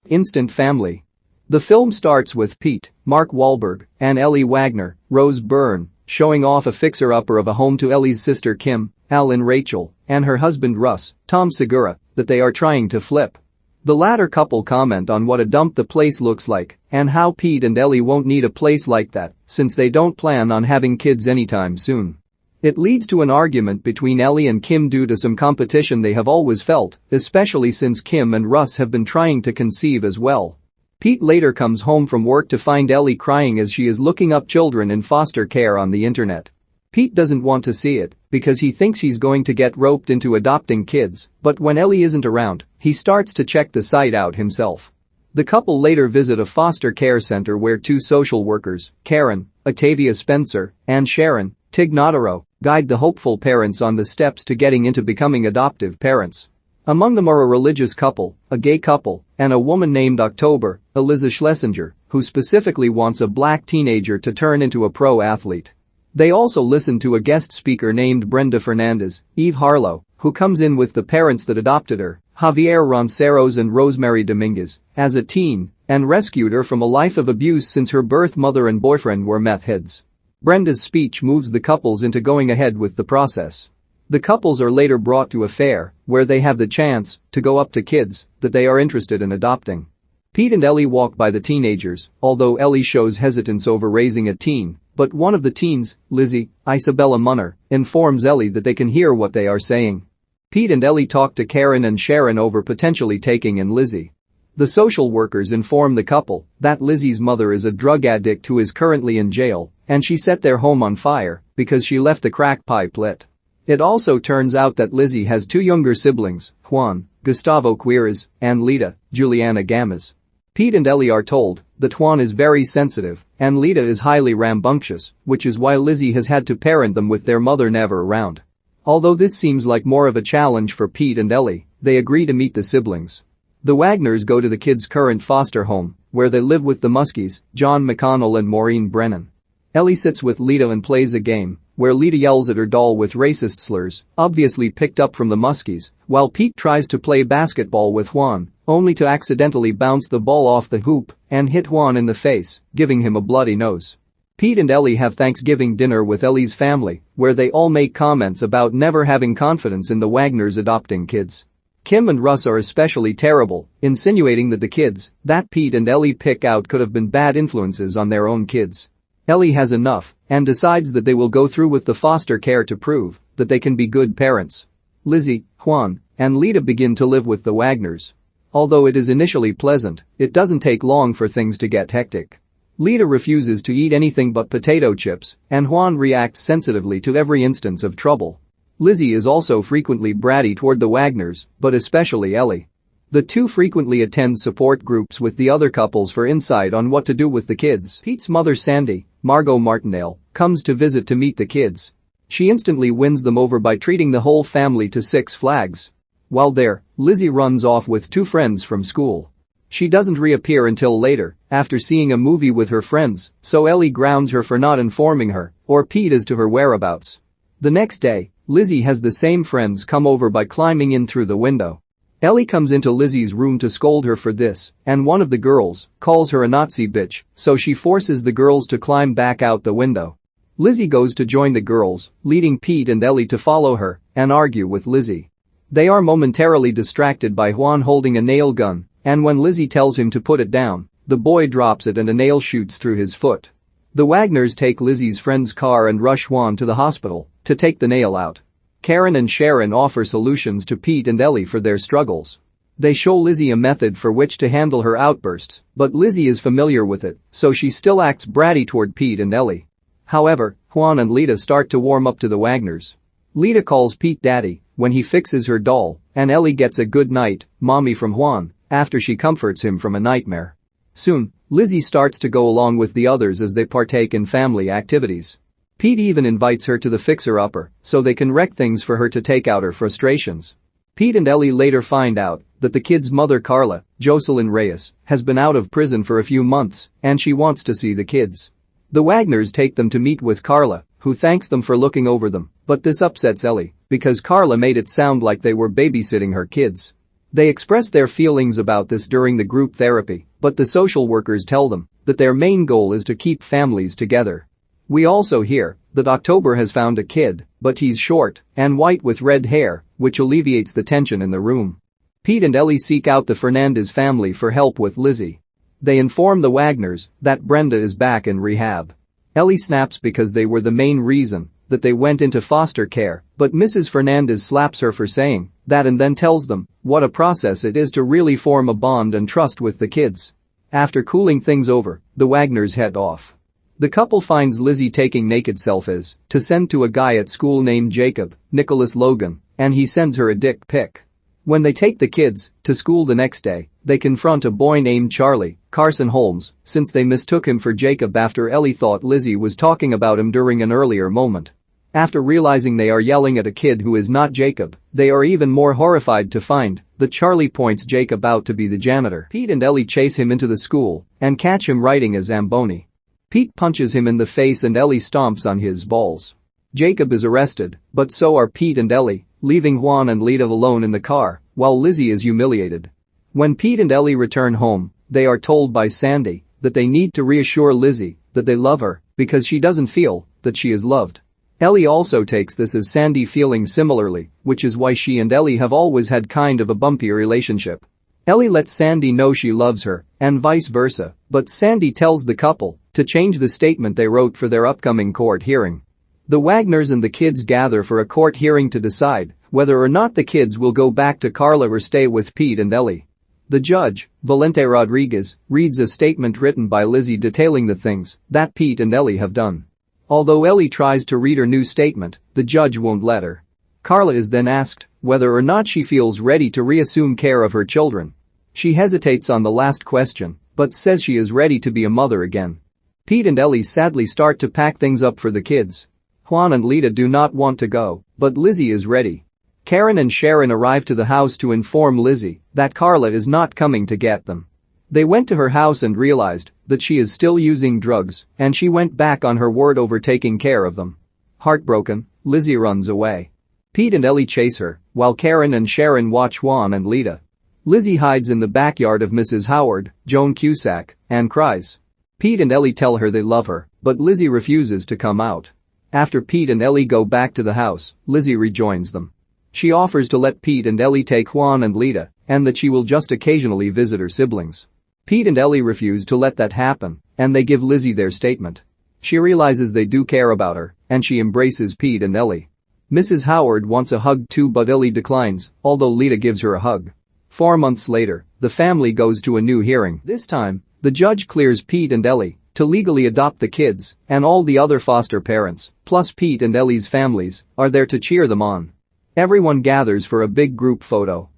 Instant Family. The film starts with Pete, Mark Wahlberg, and Ellie Wagner, Rose Byrne, showing off a fixer-upper of a home to Ellie's sister Kim, Allyn Rachel, and her husband Russ, Tom Segura, that they are trying to flip. The latter couple comment on what a dump the place looks like and how Pete and Ellie won't need a place like that since they don't plan on having kids anytime soon. It leads to an argument between Ellie and Kim due to some competition they have always felt, especially since Kim and Russ have been trying to conceive as well. Pete later comes home from work to find Ellie crying as she is looking up children in foster care on the internet. Pete doesn't want to see it because he thinks he's going to get roped into adopting kids, but when Ellie isn't around, he starts to check the site out himself. The couple later visit a foster care center where two social workers, Karen, Octavia Spencer, and Sharon, Tig Notaro, guide the hopeful parents on the steps to getting into becoming adoptive parents. Among them are a religious couple, a gay couple, and a woman named October, Eliza Schlesinger, who specifically wants a black teenager to turn into a pro athlete. They also listen to a guest speaker named Brenda Fernandez, Eve Harlow, who comes in with the parents that adopted her, Javier Ronceros and Rosemary Dominguez, as a teen, and rescued her from a life of abuse since her birth mother and boyfriend were meth heads. Brenda's speech moves the couples into going ahead with the process. The couples are later brought to a fair, where they have the chance to go up to kids that they are interested in adopting. Pete and Ellie walk by the teenagers, although Ellie shows hesitance over raising a teen, but one of the teens, Lizzie, Isabela Munner, informs Ellie that they can hear what they are saying. Pete and Ellie talk to Karen and Sharon over potentially taking in Lizzie. The social workers inform the couple that Lizzie's mother is a drug addict who is currently in jail, and she set their home on fire because she left the crack pipe lit. It also turns out that Lizzie has two younger siblings, Juan, Gustavo Quiroz, and Lita, Julianna Gamiz. Pete and Ellie are told that Juan is very sensitive and Lita is highly rambunctious, which is why Lizzie has had to parent them with their mother never around. Although this seems like more of a challenge for Pete and Ellie, they agree to meet the siblings. The Wagners go to the kids' current foster home, where they live with the Muskies, John McConnell and Maureen Brennan. Ellie sits with Lita and plays a game, where Lita yells at her doll with racist slurs, obviously picked up from the Muskies, while Pete tries to play basketball with Juan, only to accidentally bounce the ball off the hoop and hit Juan in the face, giving him a bloody nose. Pete and Ellie have Thanksgiving dinner with Ellie's family, where they all make comments about never having confidence in the Wagners adopting kids. Kim and Russ are especially terrible, insinuating that the kids that Pete and Ellie pick out could have been bad influences on their own kids. Ellie has enough and decides that they will go through with the foster care to prove that they can be good parents. Lizzie, Juan, and Lita begin to live with the Wagners. Although it is initially pleasant, it doesn't take long for things to get hectic. Lita refuses to eat anything but potato chips, and Juan reacts sensitively to every instance of trouble. Lizzie is also frequently bratty toward the Wagners, but especially Ellie. The two frequently attend support groups with the other couples for insight on what to do with the kids. Pete's mother Sandy, Margo Martindale, comes to visit to meet the kids. She instantly wins them over by treating the whole family to Six Flags. While there, Lizzie runs off with two friends from school. She doesn't reappear until later, after seeing a movie with her friends, so Ellie grounds her for not informing her or Pete as to her whereabouts. The next day, Lizzie has the same friends come over by climbing in through the window. Ellie comes into Lizzie's room to scold her for this, and one of the girls calls her a Nazi bitch, so she forces the girls to climb back out the window. Lizzie goes to join the girls, leading Pete and Ellie to follow her and argue with Lizzie. They are momentarily distracted by Juan holding a nail gun, and when Lizzie tells him to put it down, the boy drops it and a nail shoots through his foot. The Wagners take Lizzie's friend's car and rush Juan to the hospital to take the nail out. Karen and Sharon offer solutions to Pete and Ellie for their struggles. They show Lizzie a method for which to handle her outbursts, but Lizzie is familiar with it, so she still acts bratty toward Pete and Ellie. However, Juan and Lita start to warm up to the Wagners. Lita calls Pete daddy when he fixes her doll, and Ellie gets a good night, mommy from Juan, after she comforts him from a nightmare. Soon, Lizzie starts to go along with the others as they partake in family activities. Pete even invites her to the fixer-upper so they can wreck things for her to take out her frustrations. Pete and Ellie later find out that the kid's mother Carla, Jocelyn Reyes, has been out of prison for a few months and she wants to see the kids. The Wagners take them to meet with Carla, who thanks them for looking over them, but this upsets Ellie because Carla made it sound like they were babysitting her kids. They express their feelings about this during the group therapy, but the social workers tell them that their main goal is to keep families together. We also hear that October has found a kid, but he's short and white with red hair, which alleviates the tension in the room. Pete and Ellie seek out the Fernandez family for help with Lizzie. They inform the Wagners that Brenda is back in rehab. Ellie snaps because they were the main reason that they went into foster care, but Mrs. Fernandez slaps her for saying that and then tells them what a process it is to really form a bond and trust with the kids. After cooling things over, the Wagners head off. The couple finds Lizzie taking naked selfies to send to a guy at school named Jacob, Nicholas Logan, and he sends her a dick pic. When they take the kids to school the next day, they confront a boy named Charlie, Carson Holmes, since they mistook him for Jacob after Ellie thought Lizzie was talking about him during an earlier moment. After realizing they are yelling at a kid who is not Jacob, they are even more horrified to find that Charlie points Jacob out to be the janitor. Pete and Ellie chase him into the school and catch him writing a Zamboni. Pete punches him in the face and Ellie stomps on his balls. Jacob is arrested, but so are Pete and Ellie, leaving Juan and Lita alone in the car while Lizzie is humiliated. When Pete and Ellie return home, they are told by Sandy that they need to reassure Lizzie that they love her because she doesn't feel that she is loved. Ellie also takes this as Sandy feeling similarly, which is why she and Ellie have always had kind of a bumpy relationship. Ellie lets Sandy know she loves her, and vice versa, but Sandy tells the couple to change the statement they wrote for their upcoming court hearing. The Wagners and the kids gather for a court hearing to decide whether or not the kids will go back to Carla or stay with Pete and Ellie. The judge, Valente Rodriguez, reads a statement written by Lizzie detailing the things that Pete and Ellie have done. Although Ellie tries to read her new statement, the judge won't let her. Carla is then asked whether or not she feels ready to reassume care of her children. She hesitates on the last question, but says she is ready to be a mother again. Pete and Ellie sadly start to pack things up for the kids. Juan and Lita do not want to go, but Lizzie is ready. Karen and Sharon arrive to the house to inform Lizzie that Carla is not coming to get them. They went to her house and realized that she is still using drugs, and she went back on her word over taking care of them. Heartbroken, Lizzie runs away. Pete and Ellie chase her, while Karen and Sharon watch Juan and Lita. Lizzie hides in the backyard of Mrs. Howard, Joan Cusack, and cries. Pete and Ellie tell her they love her, but Lizzie refuses to come out. After Pete and Ellie go back to the house, Lizzie rejoins them. She offers to let Pete and Ellie take Juan and Lita, and that she will just occasionally visit her siblings. Pete and Ellie refuse to let that happen, and they give Lizzie their statement. She realizes they do care about her, and she embraces Pete and Ellie. Mrs. Howard wants a hug too, but Ellie declines, although Lita gives her a hug. 4 months later, the family goes to a new hearing. This time, the judge clears Pete and Ellie to legally adopt the kids, and all the other foster parents, plus Pete and Ellie's families, are there to cheer them on. Everyone gathers for a big group photo